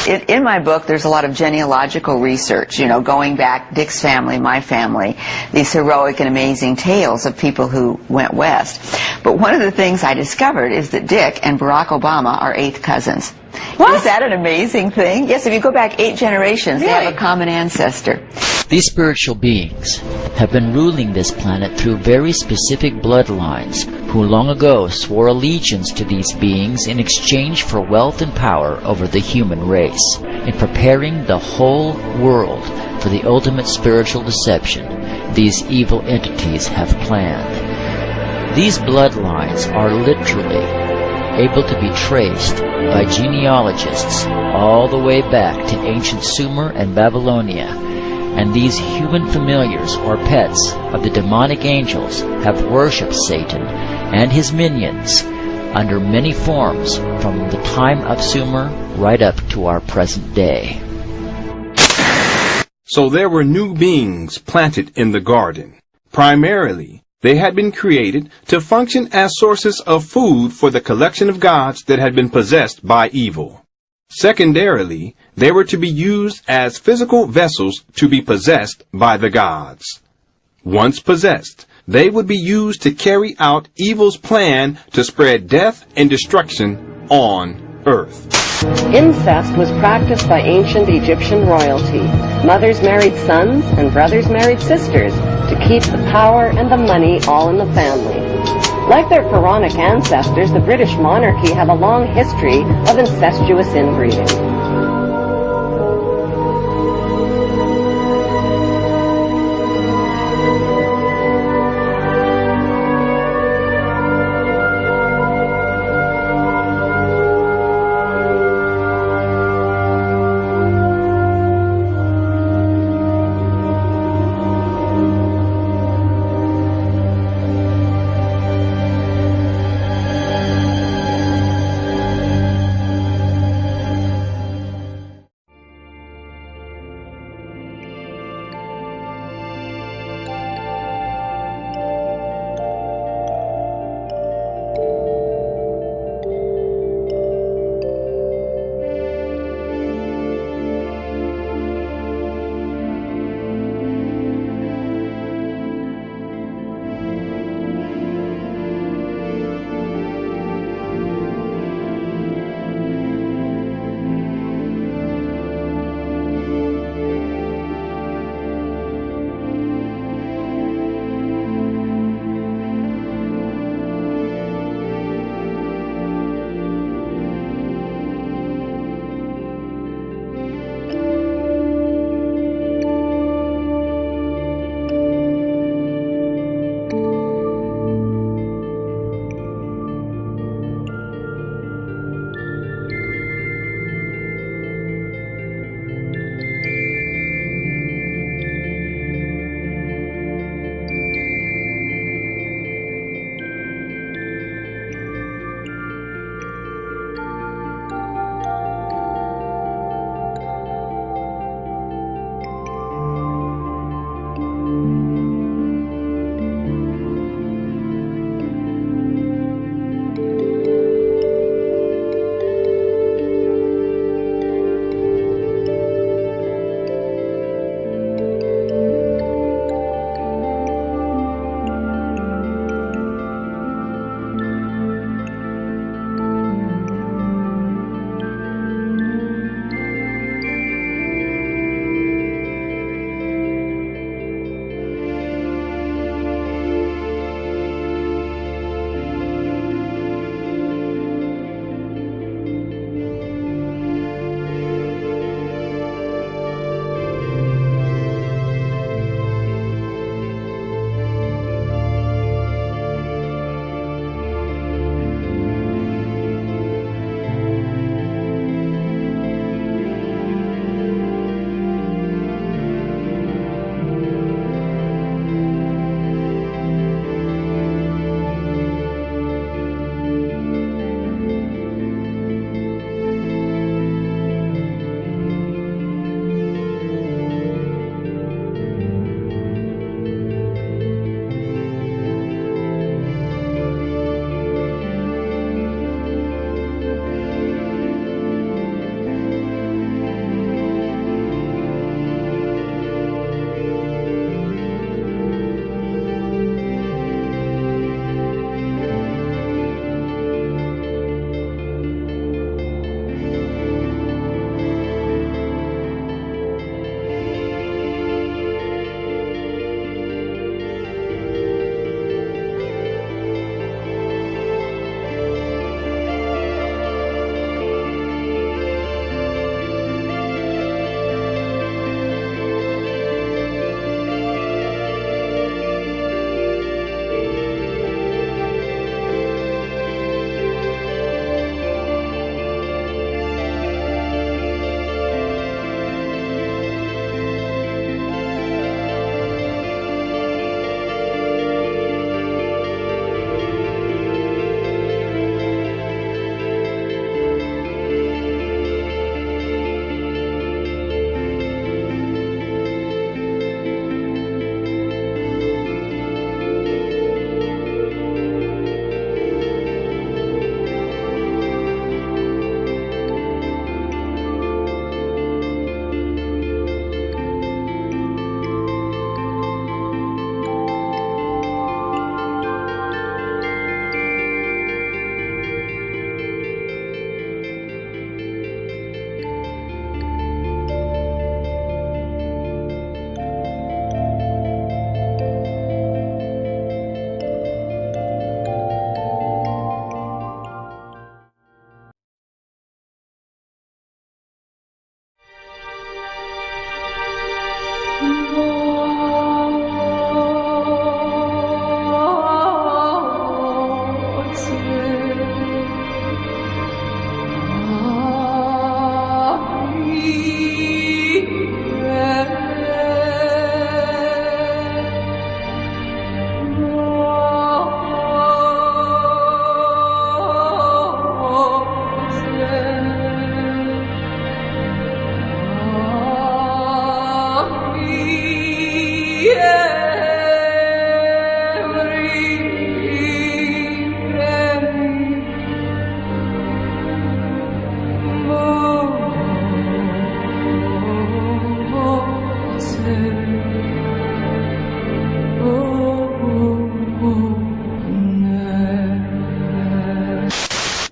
In my book, there's a lot of genealogical research, going back, Dick's family, my family, these heroic and amazing tales of people who went west. But one of the things I discovered is that Dick and Barack Obama are 8th cousins. What? Is that an amazing thing? Yes, if you go back 8 generations, They have a common ancestor. These spiritual beings have been ruling this planet through very specific bloodlines, who long ago swore allegiance to these beings in exchange for wealth and power over the human race. In preparing the whole world for the ultimate spiritual deception, these evil entities have planned. These bloodlines are literally able to be traced by genealogists all the way back to ancient Sumer and Babylonia, and these human familiars or pets of the demonic angels have worshipped Satan and his minions under many forms from the time of Sumer right up to our present day. So there were new beings planted in the garden. Primarily, they had been created to function as sources of food for the collection of gods that had been possessed by evil. Secondarily, they were to be used as physical vessels to be possessed by the gods. Once possessed, they would be used to carry out evil's plan to spread death and destruction on earth. Incest was practiced by ancient Egyptian royalty. Mothers married sons and brothers married sisters to keep the power and the money all in the family. Like their pharaonic ancestors, the British monarchy have a long history of incestuous inbreeding.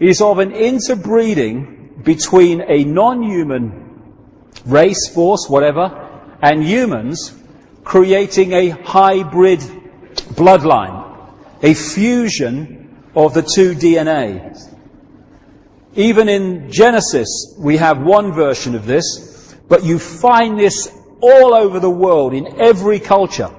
is of an interbreeding between a non-human race, force, whatever, and humans, creating a hybrid bloodline, a fusion of the two DNAs. Even in Genesis, we have one version of this, but you find this all over the world, in every culture.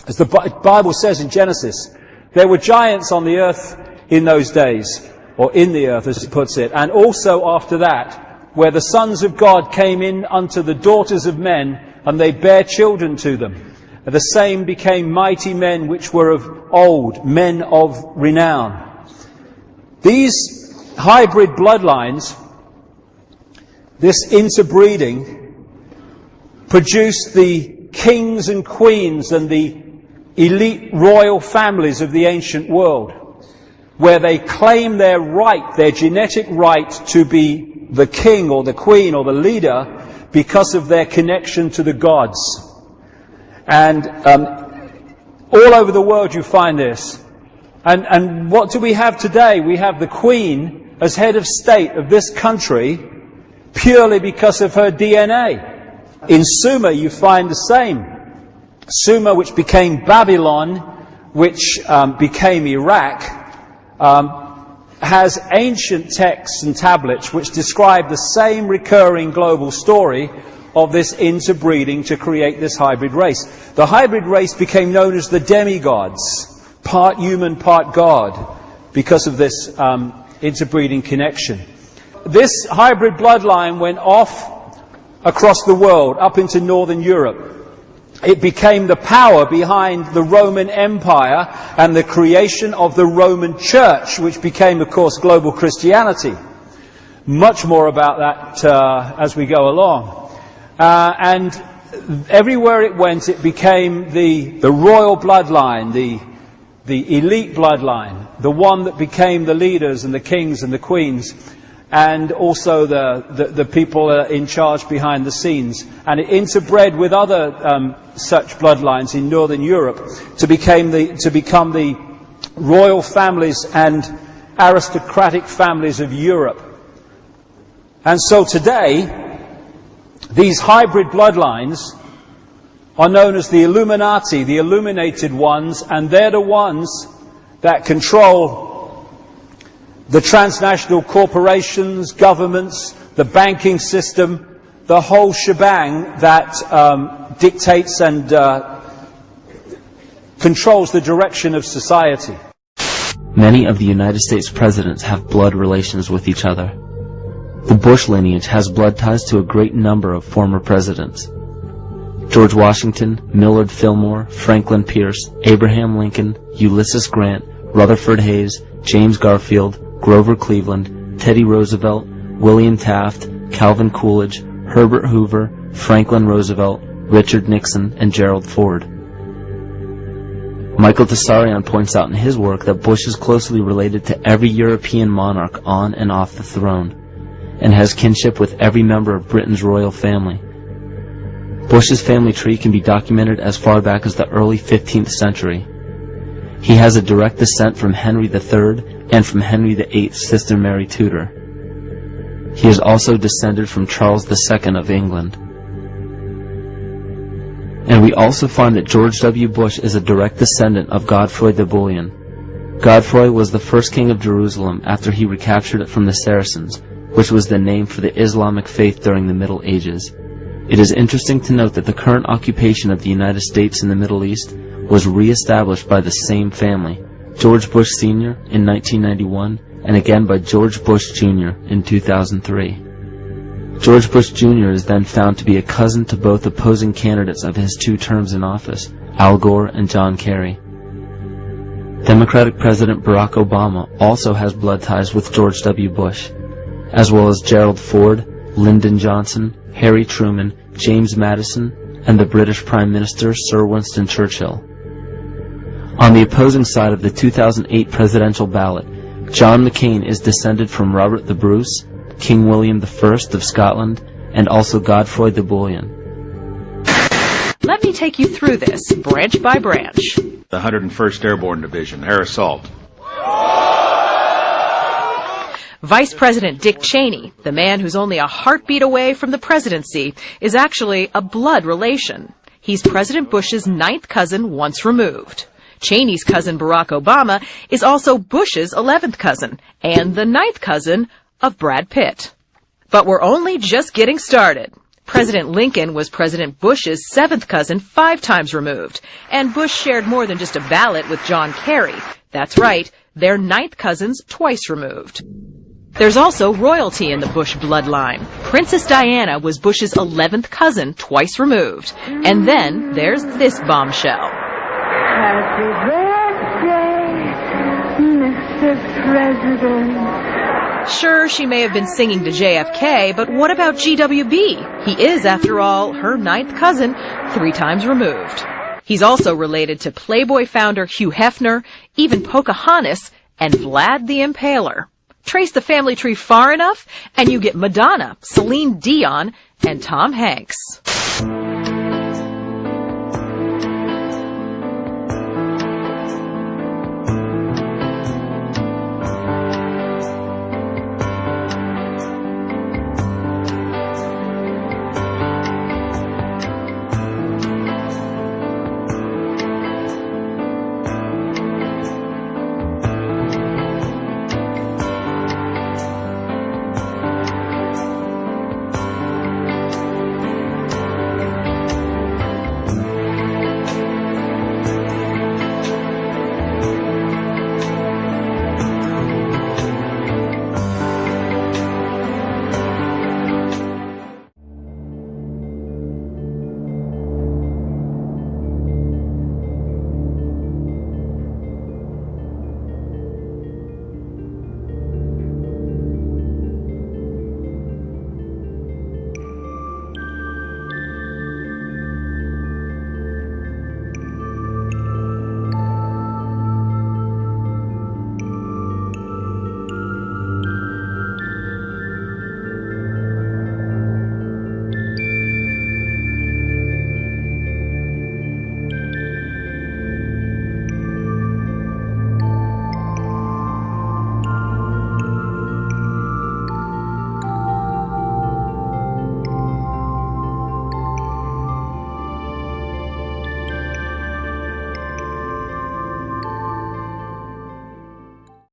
As the Bible says in Genesis, there were giants on the earth in those days, or in the earth as it puts it, and also after that, where the sons of God came in unto the daughters of men, and they bare children to them. And the same became mighty men which were of old, men of renown. These hybrid bloodlines, this interbreeding, produced the kings and queens and the elite royal families of the ancient world, where they claim their right, their genetic right to be the king or the queen or the leader because of their connection to the gods. And all over the world you find this. And what do we have today? We have the queen as head of state of this country purely because of her DNA. In Sumer you find the same. Sumer, which became Babylon, which became Iraq, has ancient texts and tablets which describe the same recurring global story of this interbreeding to create this hybrid race. The hybrid race became known as the demigods, part human, part God, because of this interbreeding connection. This hybrid bloodline went off across the world, up into Northern Europe. It became the power behind the Roman Empire and the creation of the Roman Church, which became, of course, global Christianity. Much more about that as we go along. And everywhere it went, it became the royal bloodline, the elite bloodline, the one that became the leaders and the kings and the queens, and also the people in charge behind the scenes. And it interbred with other such bloodlines in Northern Europe to become the royal families and aristocratic families of Europe. And so today, these hybrid bloodlines are known as the Illuminati, the illuminated ones, and they're the ones that control the transnational corporations, governments, the banking system, the whole shebang that dictates and controls the direction of society. Many of the United States presidents have blood relations with each other. The Bush lineage has blood ties to a great number of former presidents. George Washington, Millard Fillmore, Franklin Pierce, Abraham Lincoln, Ulysses Grant, Rutherford Hayes, James Garfield, Grover Cleveland, Teddy Roosevelt, William Taft, Calvin Coolidge, Herbert Hoover, Franklin Roosevelt, Richard Nixon, and Gerald Ford. Michael Tessarion points out in his work that Bush is closely related to every European monarch on and off the throne, and has kinship with every member of Britain's royal family. Bush's family tree can be documented as far back as the early 15th century. He has a direct descent from Henry III and from Henry VIII's sister Mary Tudor. He is also descended from Charles II of England. And we also find that George W. Bush is a direct descendant of Godfrey the Bullion. Godfrey was the first king of Jerusalem after he recaptured it from the Saracens, which was the name for the Islamic faith during the Middle Ages. It is interesting to note that the current occupation of the United States in the Middle East was re-established by the same family, George Bush Sr. in 1991, and again by George Bush Jr. in 2003. George Bush Jr. is then found to be a cousin to both opposing candidates of his 2 terms in office, Al Gore and John Kerry. Democratic President Barack Obama also has blood ties with George W. Bush, as well as Gerald Ford, Lyndon Johnson, Harry Truman, James Madison, and the British Prime Minister Sir Winston Churchill. On the opposing side of the 2008 presidential ballot, John McCain is descended from Robert the Bruce, King William I of Scotland, and also Godfrey the Bullion. Let me take you through this, branch by branch. The 101st Airborne Division, Air Assault. Vice President Dick Cheney, the man who's only a heartbeat away from the presidency, is actually a blood relation. He's President Bush's 9th cousin once removed. Cheney's cousin Barack Obama is also Bush's 11th cousin and the 9th cousin of Brad Pitt. But we're only just getting started. President Lincoln was President Bush's 7th cousin 5 times removed, and Bush shared more than just a ballot with John Kerry. That's right, they're 9th cousins twice removed. There's also royalty in the Bush bloodline. Princess Diana was Bush's 11th cousin twice removed. And then there's this bombshell. Happy birthday, Mr. President. Sure, she may have been singing to JFK, but what about GWB? He is, after all, her 9th cousin 3 times removed. He's also related to Playboy founder Hugh Hefner, even Pocahontas, and Vlad the Impaler. Trace the family tree far enough, and you get Madonna, Celine Dion, and Tom Hanks.